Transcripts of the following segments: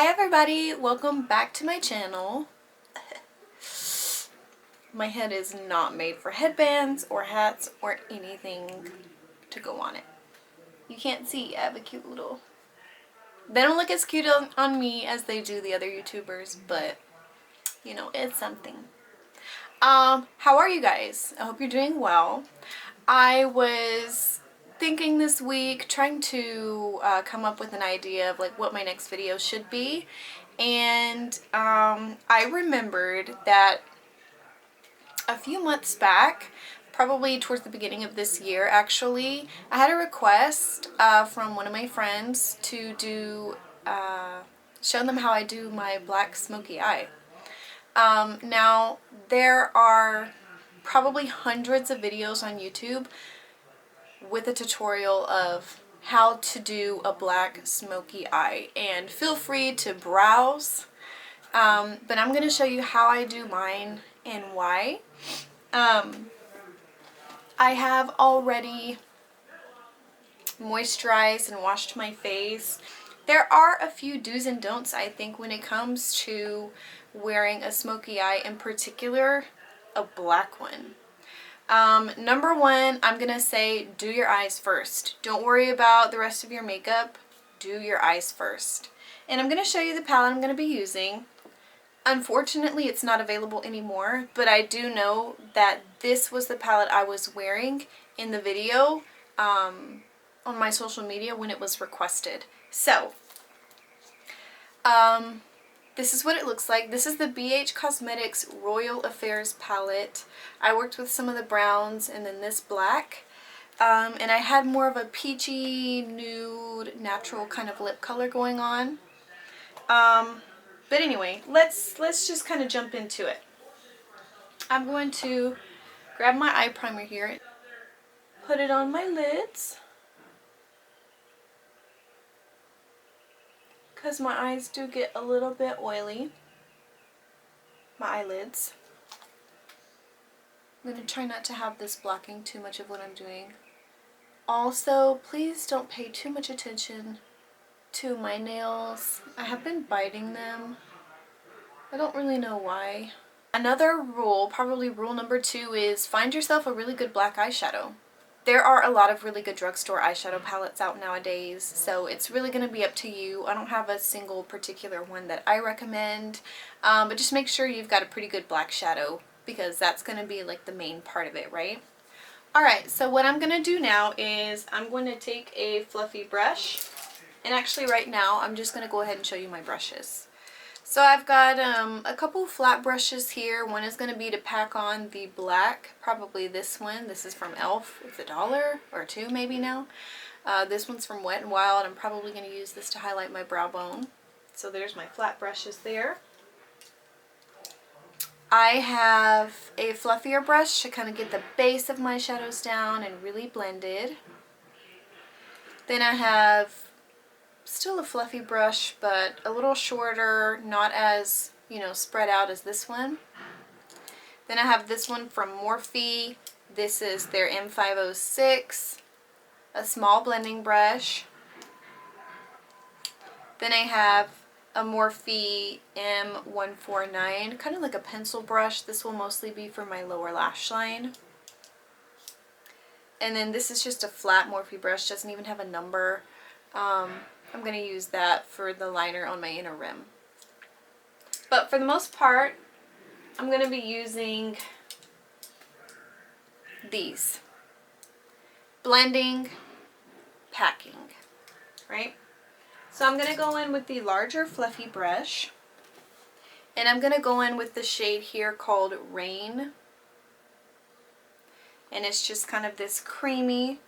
Hi everybody, welcome back to my channel. My head is not made for headbands or hats or anything to go on it. You can't see, I have a cute little... They don't look as cute on me as they do the other YouTubers, but you know, it's something. How are you guys? I hope you're doing well. I was thinking this week, trying to come up with an idea of like what my next video should be, and I remembered that a few months back, probably towards the beginning of this year actually, I had a request from one of my friends to do show them how I do my black smoky eye. Now there are probably hundreds of videos on YouTube with a tutorial of how to do a black smoky eye, and feel free to browse, but I'm going to show you how I do mine and why. I have already moisturized and washed my face. There are a few do's and don'ts, I think, when it comes to wearing a smoky eye, in particular a black one. Number one, I'm gonna say do your eyes first. Don't worry about the rest of your makeup. Do your eyes first. And I'm gonna show you the palette I'm gonna be using. Unfortunately, it's not available anymore, but I do know that this was the palette I was wearing in the video on my social media when it was requested. So, this is what it looks like. This is the BH Cosmetics Royal Affairs palette. I worked with some of the browns and then this black. And I had more of a peachy, nude, natural kind of lip color going on. But anyway, let's just kind of jump into it. I'm going to grab my eye primer here, put it on my lids, because my eyes do get a little bit oily, my eyelids. I'm going to try not to have this blocking too much of what I'm doing. Also, please don't pay too much attention to my nails. I have been biting them. I don't really know why. Another rule, probably rule number 2, is find yourself a really good black eyeshadow. There are a lot of really good drugstore eyeshadow palettes out nowadays, so it's really going to be up to you. I don't have a single particular one that I recommend, but just make sure you've got a pretty good black shadow, because that's going to be like the main part of it, right? Alright, so what I'm going to do now is I'm going to take a fluffy brush, and actually right now I'm just going to go ahead and show you my brushes. So I've got a couple flat brushes here. One is going to be to pack on the black, probably this one. This is from e.l.f. It's $1 or $2 maybe now. This one's from Wet n Wild. I'm probably going to use this to highlight my brow bone. So there's my flat brushes there. I have a fluffier brush to kind of get the base of my shadows down and really blended. Then I have still a fluffy brush, but a little shorter, not as, you know, spread out as this one. Then I have this one from Morphe. This is their M506, a small blending brush. Then I have a Morphe M149, kind of like a pencil brush. This will mostly be for my lower lash line. And then this is just a flat Morphe brush, doesn't even have a number. I'm going to use that for the liner on my inner rim. But for the most part, I'm going to be using these. Blending, packing, right? So I'm going to go in with the larger fluffy brush, and I'm going to go in with the shade here called Rain. And it's just kind of this creamy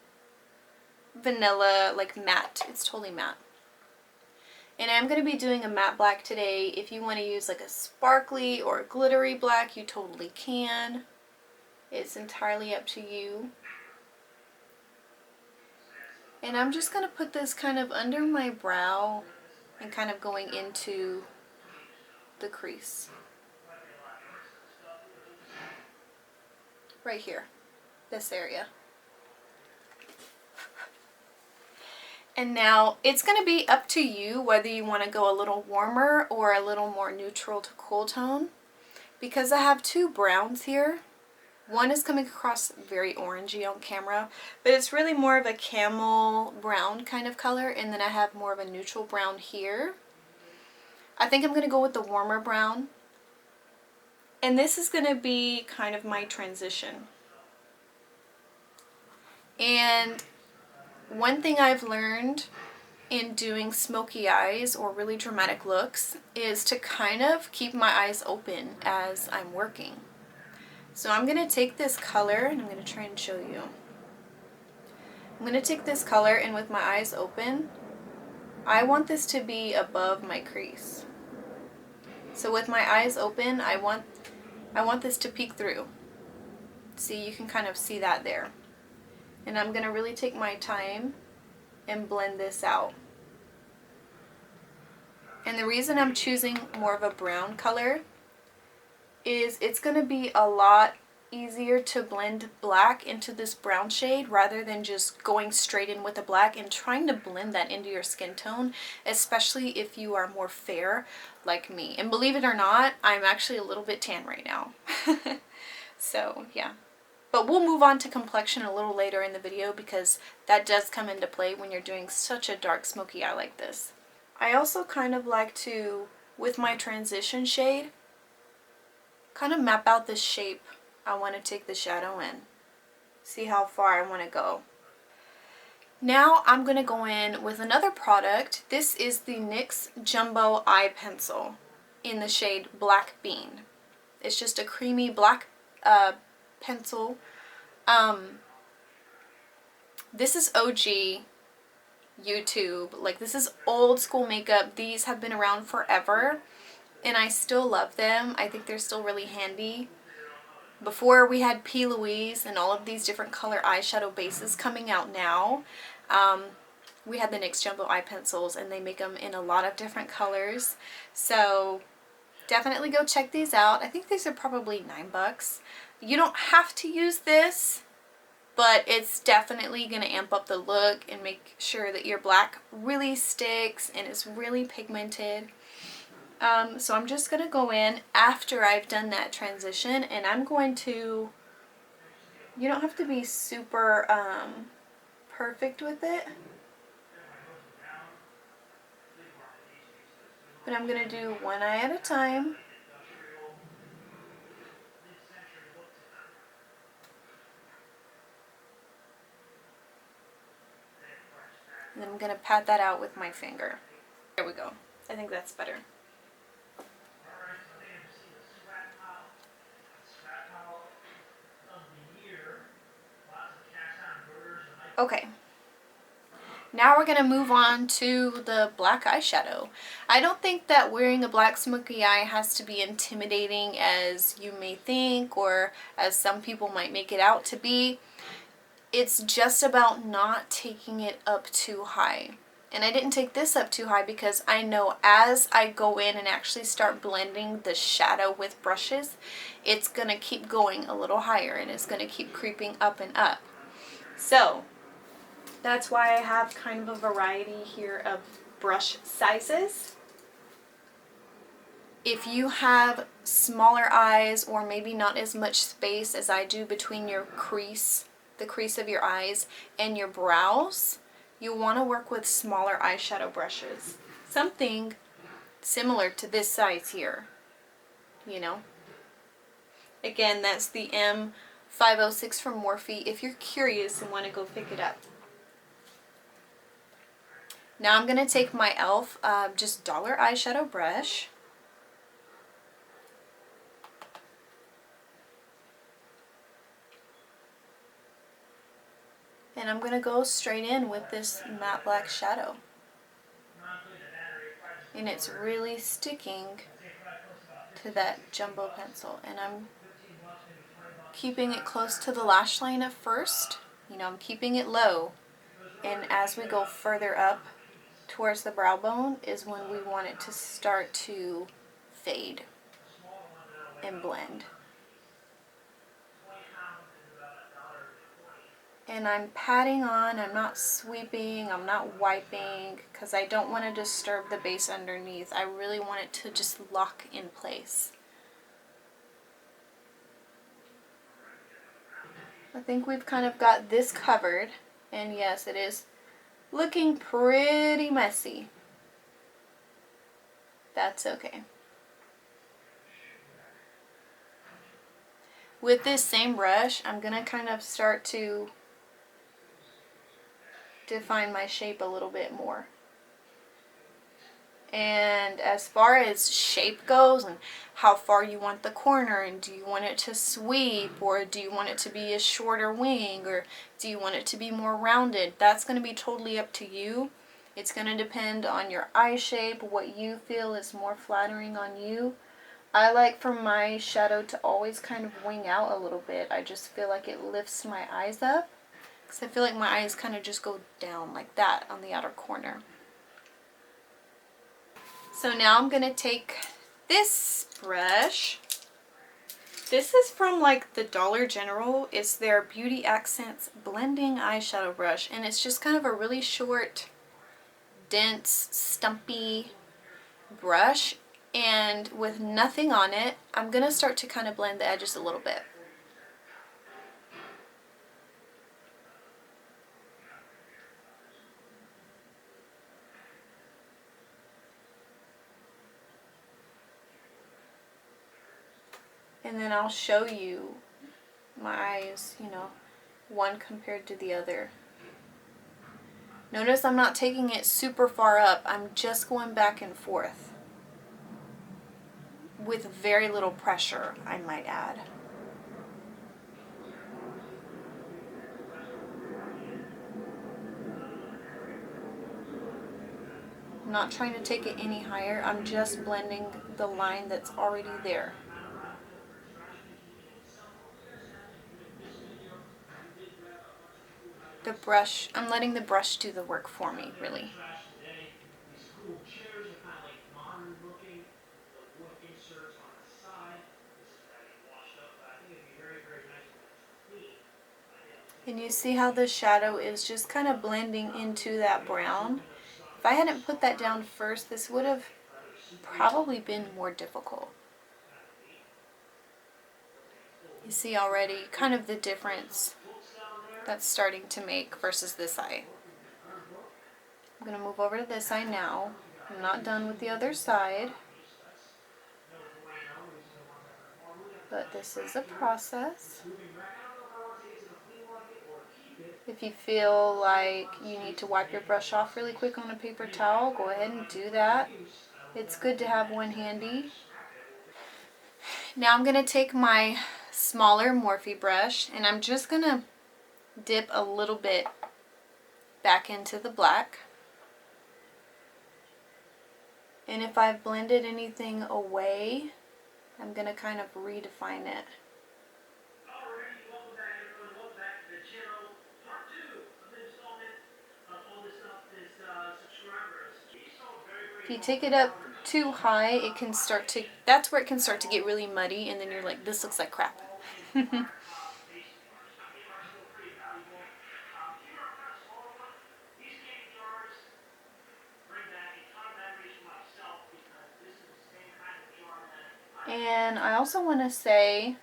vanilla, like matte. It's totally matte. And I'm going to be doing a matte black today. If you want to use like a sparkly or a glittery black, you totally can. It's entirely up to you. And I'm just going to put this kind of under my brow and kind of going into the crease. Right here, this area. And now it's going to be up to you whether you want to go a little warmer or a little more neutral to cool tone. Because I have two browns here. One is coming across very orangey on camera, but it's really more of a camel brown kind of color. And then I have more of a neutral brown here. I think I'm going to go with the warmer brown. And this is going to be kind of my transition. And one thing I've learned in doing smoky eyes or really dramatic looks is to kind of keep my eyes open as I'm working. So I'm going to take this color and I'm going to try and show you. I'm going to take this color and with my eyes open, I want this to be above my crease. So with my eyes open, I want this to peek through. See, you can kind of see that there. And I'm going to really take my time and blend this out. And the reason I'm choosing more of a brown color is it's going to be a lot easier to blend black into this brown shade rather than just going straight in with the black and trying to blend that into your skin tone, especially if you are more fair like me. And believe it or not, I'm actually a little bit tan right now. So yeah. But we'll move on to complexion a little later in the video because that does come into play when you're doing such a dark smoky eye like this. I also kind of like to, with my transition shade, kind of map out the shape I want to take the shadow in. See how far I want to go. Now I'm going to go in with another product. This is the NYX Jumbo Eye Pencil in the shade Black Bean. It's just a creamy black pencil. This is OG YouTube. Like, this is old school makeup. These have been around forever and I still love them. I think they're still really handy. Before we had P. Louise and all of these different color eyeshadow bases coming out now, we had the NYX Jumbo Eye Pencils and they make them in a lot of different colors. So definitely go check these out. I think these are probably $9. You don't have to use this, but it's definitely going to amp up the look and make sure that your black really sticks and is really pigmented. So I'm just going to go in after I've done that transition and I'm going to, you don't have to be super perfect with it, but I'm going to do one eye at a time. And then I'm going to pat that out with my finger. There we go. I think that's better. Okay. Now we're going to move on to the black eyeshadow. I don't think that wearing a black smoky eye has to be intimidating as you may think or as some people might make it out to be. It's just about not taking it up too high. And I didn't take this up too high because I know as I go in and actually start blending the shadow with brushes, it's going to keep going a little higher and it's going to keep creeping up and up. So that's why I have kind of a variety here of brush sizes. If you have smaller eyes or maybe not as much space as I do between your crease, the crease of your eyes and your brows, you want to work with smaller eyeshadow brushes. Something similar to this size here, you know. Again, that's the M506 from Morphe if you're curious and want to go pick it up. Now I'm going to take my e.l.f. Just dollar eyeshadow brush. And I'm going to go straight in with this matte black shadow. And it's really sticking to that jumbo pencil. And I'm keeping it close to the lash line at first. You know, I'm keeping it low. And as we go further up towards the brow bone is when we want it to start to fade and blend. And I'm patting on, I'm not sweeping, I'm not wiping, because I don't want to disturb the base underneath. I really want it to just lock in place. I think we've kind of got this covered, and yes, it is looking pretty messy. That's okay. With this same brush, I'm going to kind of start to define my shape a little bit more. And as far as shape goes and how far you want the corner, and do you want it to sweep, or do you want it to be a shorter wing, or do you want it to be more rounded, that's going to be totally up to you. It's going to depend on your eye shape, what you feel is more flattering on you. I like for my shadow to always kind of wing out a little bit. I just feel like it lifts my eyes up, because I feel like my eyes kind of just go down like that on the outer corner. So now I'm going to take this brush. This is from like the Dollar General. It's their Beauty Accents Blending Eyeshadow Brush. And it's just kind of a really short, dense, stumpy brush. And with nothing on it, I'm going to start to kind of blend the edges a little bit. And then I'll show you my eyes, you know, one compared to the other. Notice I'm not taking it super far up. I'm just going back and forth with very little pressure, I might add. I'm not trying to take it any higher. I'm just blending the line that's already there. The brush, I'm letting the brush do the work for me, really. And you see how the shadow is just kind of blending into that brown? If I hadn't put that down first, this would have probably been more difficult. You see already kind of the difference that's starting to make versus this eye. I'm going to move over to this eye now. I'm not done with the other side, but this is a process. If you feel like you need to wipe your brush off really quick on a paper towel, go ahead and do that. It's good to have one handy. Now I'm going to take my smaller Morphe brush, and I'm just going to dip a little bit back into the black. And if I've blended anything away, I'm going to kind of redefine it. If you take it up too high, it can start to, that's where it can start to get really muddy, and then you're like, this looks like crap. And I also want to say,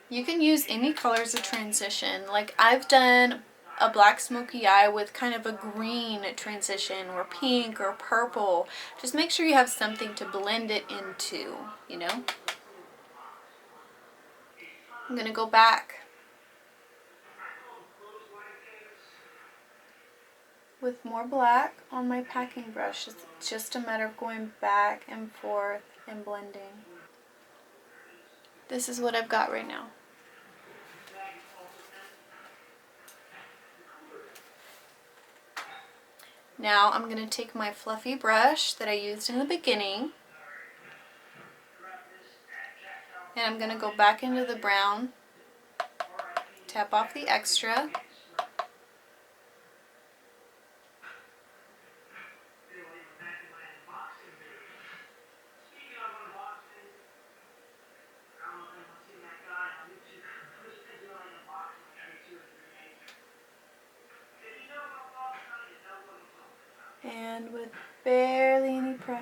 you can use any color as a transition. Like I've done a black smoky eye with kind of a green transition, or pink or purple. Just make sure you have something to blend it into, you know. I'm going to go back with more black on my packing brush. It's just a matter of going back and forth and blending. This is what I've got right now. Now I'm going to take my fluffy brush that I used in the beginning, and I'm going to go back into the brown, tap off the extra,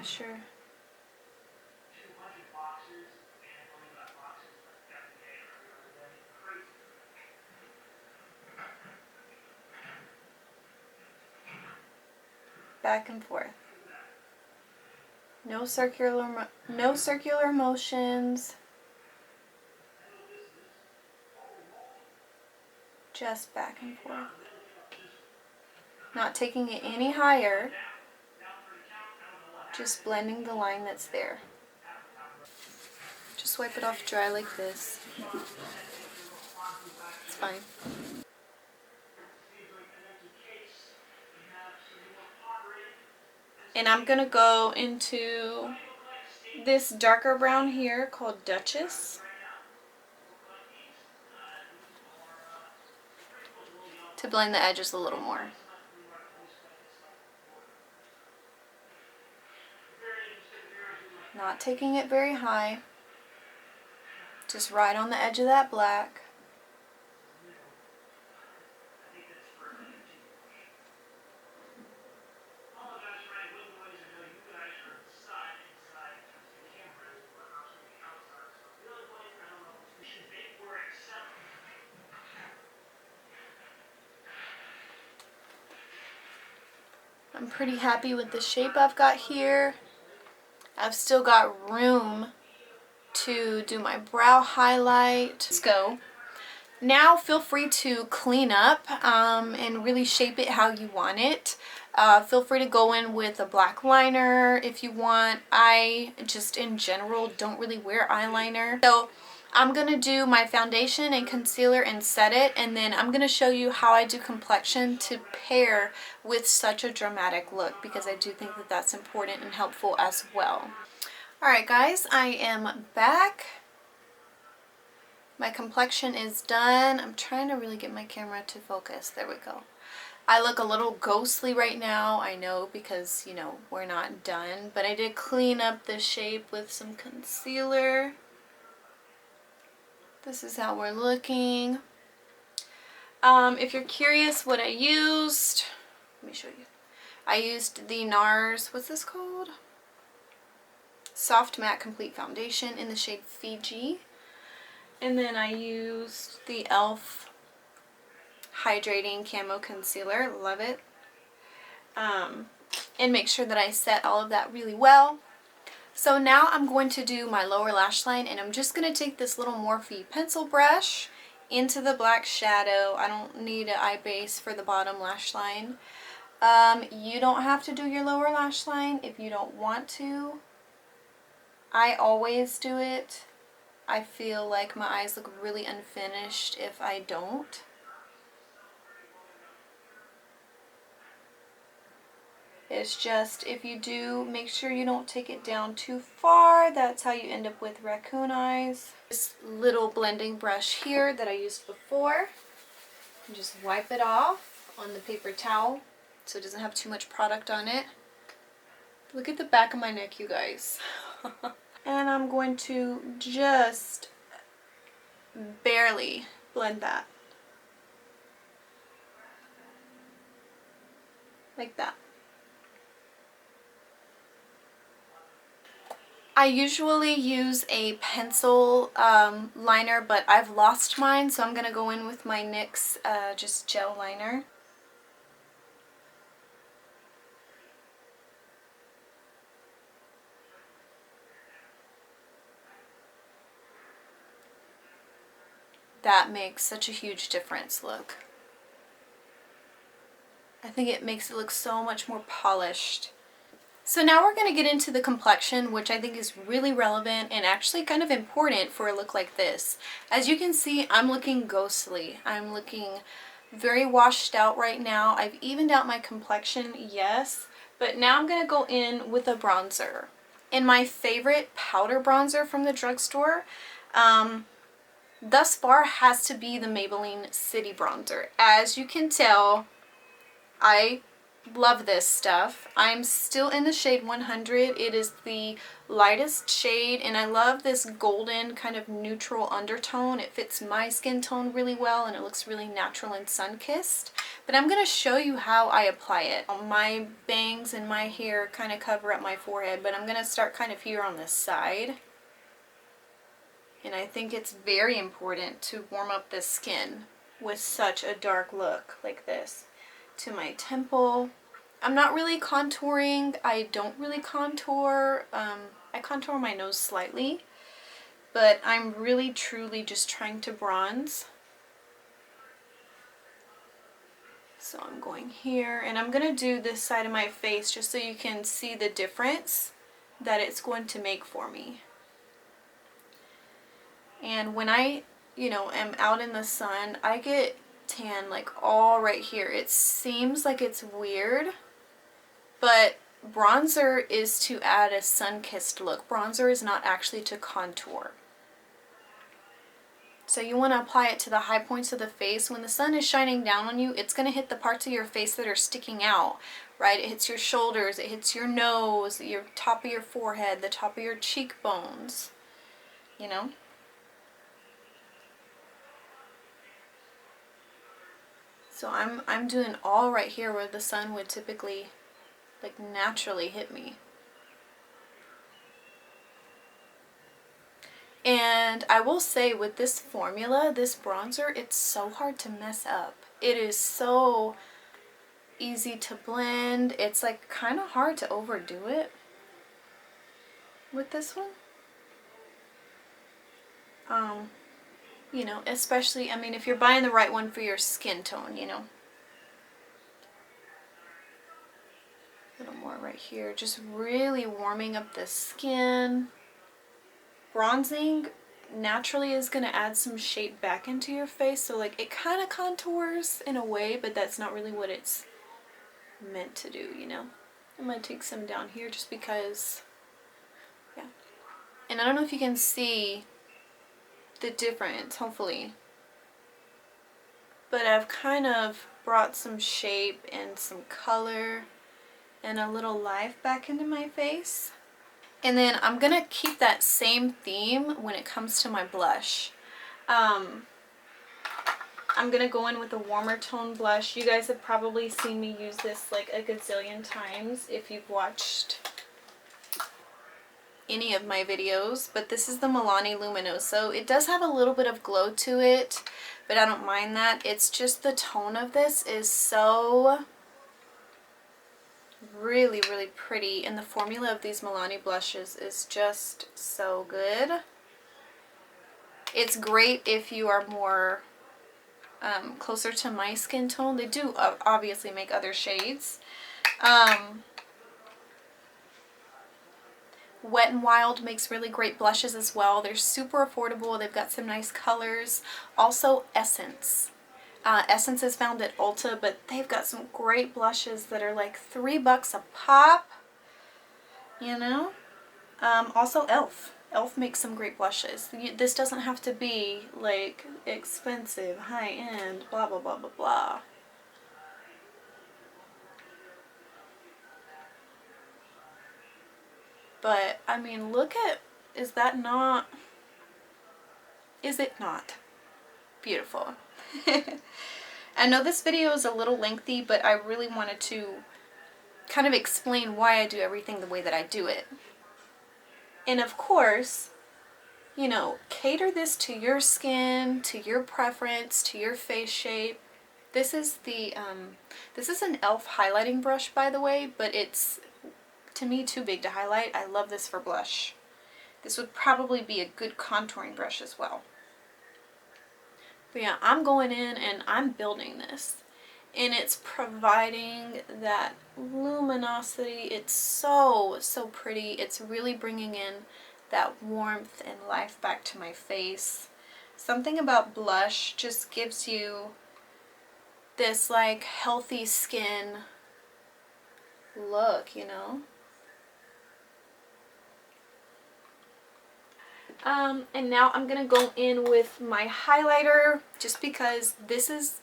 Yeah, sure. Back and forth. No circular motions. Just back and forth. Not taking it any higher. Just blending the line that's there. Just wipe it off dry like this. It's fine. And I'm gonna go into this darker brown here called Duchess to blend the edges a little more. Not taking it very high. Just right on the edge of that black. I'm pretty happy with the shape I've got here. I've still got room to do my brow highlight. Let's go. Now feel free to clean up and really shape it how you want it. Feel free to go in with a black liner if you want. I just in general don't really wear eyeliner. So I'm going to do my foundation and concealer and set it, and then I'm going to show you how I do complexion to pair with such a dramatic look, because I do think that that's important and helpful as well. Alright guys, I am back. My complexion is done. I'm trying to really get my camera to focus. There we go. I look a little ghostly right now, I know, because, you know, we're not done. But I did clean up the shape with some concealer. This is how we're looking. If you're curious what I used, let me show you. I used the NARS, what's this called? Soft Matte Complete Foundation in the shade Fiji. And then I used the e.l.f. Hydrating Camo Concealer. Love it. And make sure that I set all of that really well. So now I'm going to do my lower lash line, and I'm just going to take this little Morphe pencil brush into the black shadow. I don't need an eye base for the bottom lash line. You don't have to do your lower lash line if you don't want to. I always do it. I feel like my eyes look really unfinished if I don't. It's just, if you do, make sure you don't take it down too far. That's how you end up with raccoon eyes. This little blending brush here that I used before. And just wipe it off on the paper towel so it doesn't have too much product on it. Look at the back of my neck, you guys. And I'm going to just barely blend that. Like that. I usually use a pencil liner, but I've lost mine, so I'm going to go in with my NYX just gel liner. That makes such a huge difference, look. I think it makes it look so much more polished. So now we're going to get into the complexion, which I think is really relevant and actually kind of important for a look like this. As you can see, I'm looking ghostly. I'm looking very washed out right now. I've evened out my complexion, yes, but now I'm going to go in with a bronzer. And my favorite powder bronzer from the drugstore, thus far, has to be the Maybelline City Bronzer. As you can tell, I love this stuff. I'm still in the shade 100. It is the lightest shade, and I love this golden kind of neutral undertone. It fits my skin tone really well, and it looks really natural and sun-kissed. But I'm going to show you how I apply it. My bangs and my hair kind of cover up my forehead, but I'm going to start kind of here on this side. And I think it's very important to warm up the skin with such a dark look like this. To my temple. I'm not really contouring. I don't really contour. I contour my nose slightly, but I'm really truly just trying to bronze. So I'm going here, and I'm going to do this side of my face just so you can see the difference that it's going to make for me. And when I, am out in the sun, I get tan like all right here. It seems like it's weird, but bronzer is to add a sun-kissed look. Bronzer is not actually to contour. So you want to apply it to the high points of the face. When the sun is shining down on you, it's going to hit the parts of your face that are sticking out, right? It hits your shoulders, it hits your nose, your top of your forehead, the top of your cheekbones, So I'm doing all right here where the sun would typically like naturally hit me. And I will say with this formula, this bronzer, it's so hard to mess up. It is so easy to blend. It's like kind of hard to overdo it with this one. Especially, I mean, if you're buying the right one for your skin tone, A little more right here. Just really warming up the skin. Bronzing naturally is going to add some shape back into your face. So, like, it kind of contours in a way, but that's not really what it's meant to do, I'm going to take some down here just because, yeah. And I don't know if you can see the difference, hopefully. But I've kind of brought some shape and some color and a little life back into my face. And then I'm going to keep that same theme when it comes to my blush. I'm going to go in with a warmer tone blush. You guys have probably seen me use this like a gazillion times if you've watched any of my videos, but this is the Milani Luminoso. It does have a little bit of glow to it, but I don't mind that. It's just the tone of this is so really, really pretty, and the formula of these Milani blushes is just so good. It's great if you are more closer to my skin tone. They do obviously make other shades. Wet n Wild makes really great blushes as well. They're super affordable. They've got some nice colors. Also Essence. Essence is found at Ulta, but they've got some great blushes that are like $3 a pop. Also e.l.f. e.l.f. makes some great blushes. This doesn't have to be like expensive, high-end, blah, blah, blah, blah, blah. But, I mean, look at, is it not beautiful? I know this video is a little lengthy, but I really wanted to kind of explain why I do everything the way that I do it. And of course, cater this to your skin, to your preference, to your face shape. This is the, this is an e.l.f. highlighting brush, by the way, but it's, to me, too big to highlight. I love this for blush. This would probably be a good contouring brush as well. But yeah, I'm going in and I'm building this. And it's providing that luminosity. It's so, so pretty. It's really bringing in that warmth and life back to my face. Something about blush just gives you this like healthy skin look, And now I'm going to go in with my highlighter just because this is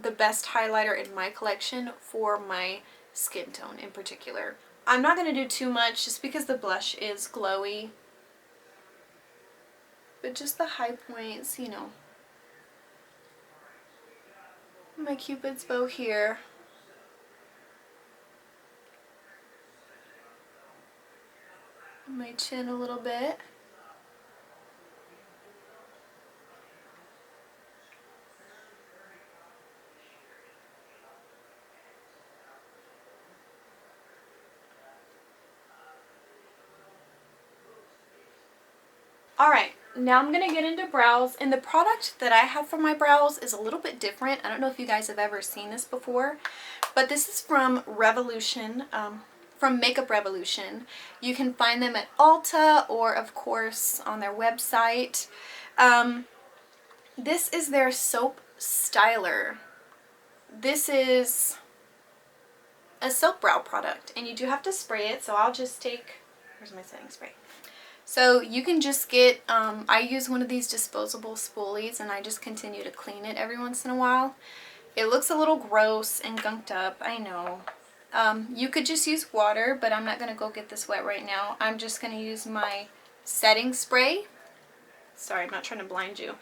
the best highlighter in my collection for my skin tone in particular. I'm not going to do too much just because the blush is glowy. But just the high points, you know. My Cupid's bow here. My chin a little bit. Alright, now I'm going to get into brows, and the product that I have for my brows is a little bit different. I don't know if you guys have ever seen this before, but this is from Revolution, from Makeup Revolution. You can find them at Ulta or, of course, on their website. This is their soap styler. This is a soap brow product, and you do have to spray it, so I'll just take, where's my setting spray? So you can just get, I use one of these disposable spoolies, and I just continue to clean it every once in a while. It looks a little gross and gunked up, I know. You could just use water, but I'm not going to go get this wet right now. I'm just going to use my setting spray. Sorry, I'm not trying to blind you.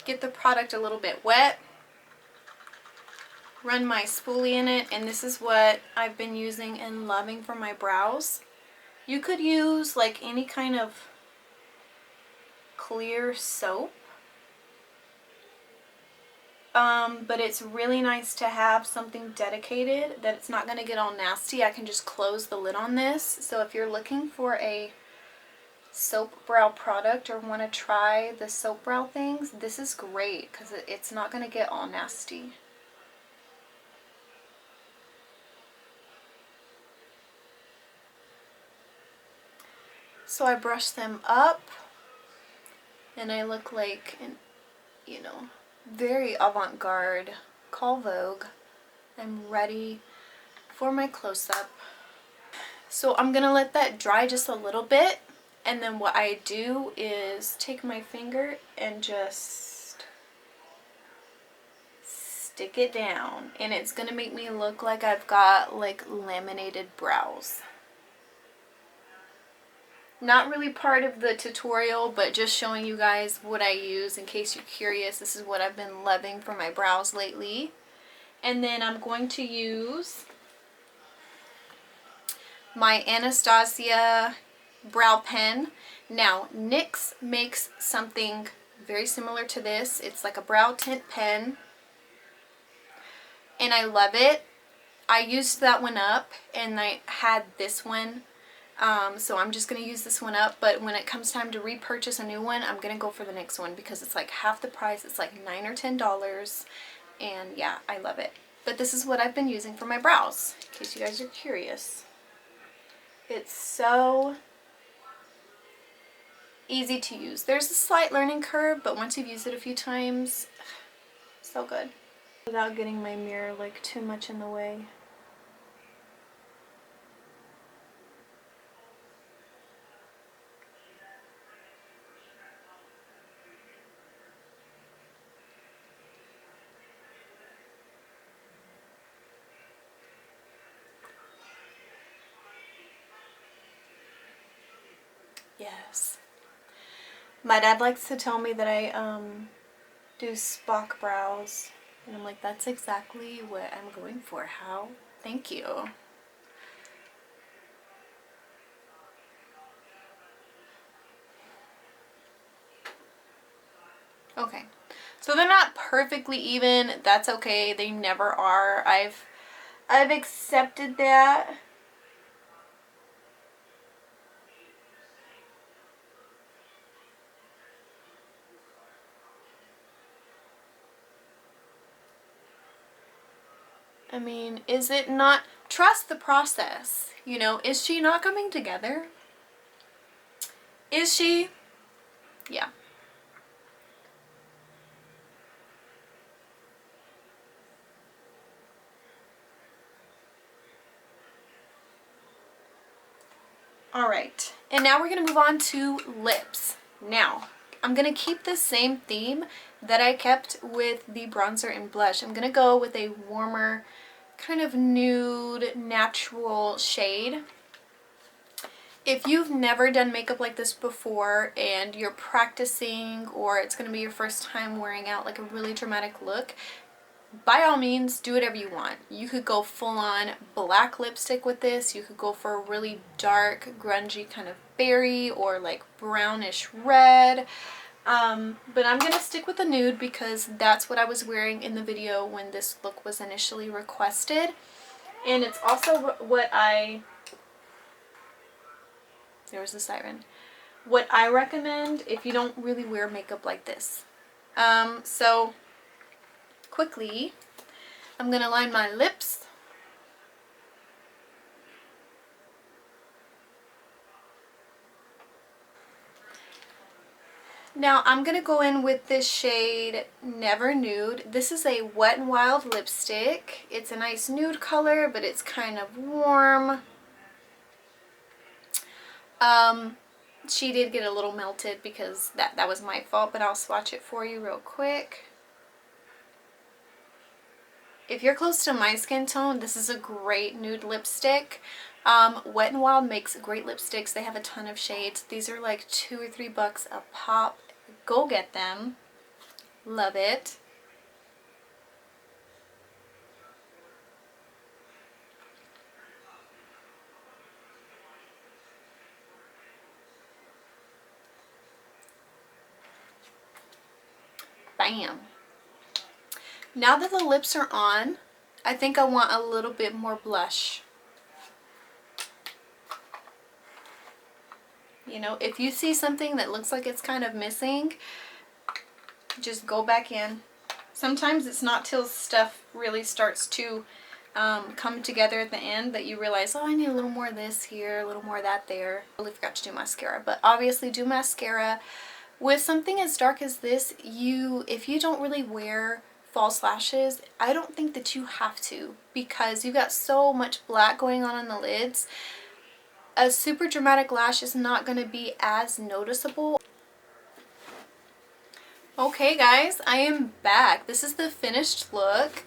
Get the product a little bit wet. Run my spoolie in it, and this is what I've been using and loving for my brows. You could use like any kind of clear soap, but it's really nice to have something dedicated that it's not going to get all nasty. I can just close the lid on this. So if you're looking for a soap brow product or want to try the soap brow things, this is great because it's not going to get all nasty. So I brush them up, and I look like an, you know, very avant-garde. Call Vogue. I'm ready for my close-up. So I'm gonna let that dry just a little bit, and then what I do is take my finger and just stick it down, and it's gonna make me look like I've got like laminated brows. Not really part of the tutorial, but just showing you guys what I use in case you're curious. This is what I've been loving for my brows lately. And then I'm going to use my Anastasia brow pen. Now, NYX makes something very similar to this. It's like a brow tint pen, and I love it. I used that one up, and I had this one. So I'm just going to use this one up, but when it comes time to repurchase a new one, I'm going to go for the next one because it's like half the price. It's like $9 or $10, and yeah, I love it. But this is what I've been using for my brows, in case you guys are curious. It's so easy to use. There's a slight learning curve, but once you've used it a few times, so good. Without getting my mirror like too much in the way. Yes. My dad likes to tell me that I do Spock brows, and I'm like, that's exactly what I'm going for. How? Thank you. Okay, so they're not perfectly even. That's okay. They never are. I've accepted that. I mean, is it not? Trust the process. You know, is she not coming together? Is she? Yeah. Alright, and now we're going to move on to lips. Now, I'm going to keep the same theme that I kept with the bronzer and blush. I'm going to go with a warmer, kind of nude, natural shade. If you've never done makeup like this before and you're practicing, or it's going to be your first time wearing out like a really dramatic look, by all means, do whatever you want. You could go full on black lipstick with this. You could go for a really dark, grungy kind of berry or like brownish red. But I'm going to stick with the nude because that's what I was wearing in the video when this look was initially requested. And it's also what there was the siren. What I recommend if you don't really wear makeup like this. So quickly, I'm going to line my lips. Now I'm going to go in with this shade Never Nude. This is a Wet n Wild lipstick. It's a nice nude color, but it's kind of warm. She did get a little melted because that was my fault, but I'll swatch it for you real quick. If you're close to my skin tone, this is a great nude lipstick. Wet n Wild makes great lipsticks. They have a ton of shades. These are like $2 or $3 a pop. Go get them. Love it. Bam. Now that the lips are on, I think I want a little bit more blush. You know, if you see something that looks like it's kind of missing, just go back in. Sometimes it's not till stuff really starts to come together at the end that you realize, oh, I need a little more of this here, a little more of that there. I really forgot to do mascara, but obviously do mascara. With something as dark as this, if you don't really wear false lashes, I don't think that you have to, because you got so much black going on the lids. A super dramatic lash is not going to be as noticeable. Okay guys, I am back. This is the finished look.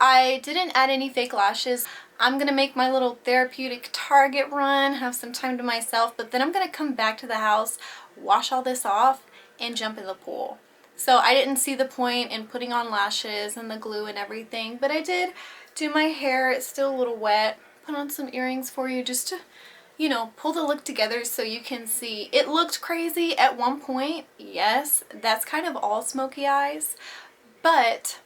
I didn't add any fake lashes. I'm going to make my little therapeutic Target run, have some time to myself, but then I'm going to come back to the house, wash all this off, and jump in the pool. So I didn't see the point in putting on lashes and the glue and everything, but I did do my hair. It's still a little wet. Put on some earrings for you just to, you know, pull the look together so you can see. It looked crazy at one point. Yes, that's kind of all smoky eyes. But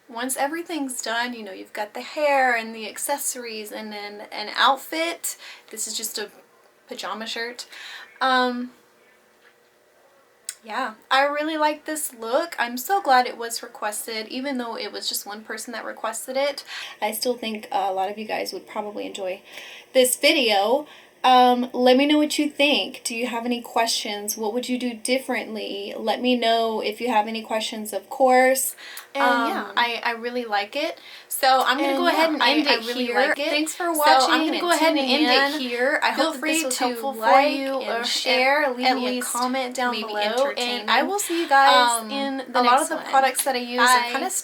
once everything's done, you know, you've got the hair and the accessories and then an outfit. This is just a pajama shirt. Yeah, I really like this look. I'm so glad it was requested, even though it was just one person that requested it. I still think a lot of you guys would probably enjoy this video. Let me know what you think. Do you have any questions? What would you do differently? Let me know if you have any questions, of course. And yeah, I really like it. So I'm going to go ahead and end it here. Thanks for watching. So I'm going to go ahead and end it here. I hope this was helpful for you, or share, leave me a comment down below, and I will see you guys in the next one. A lot of the products that I use are kind of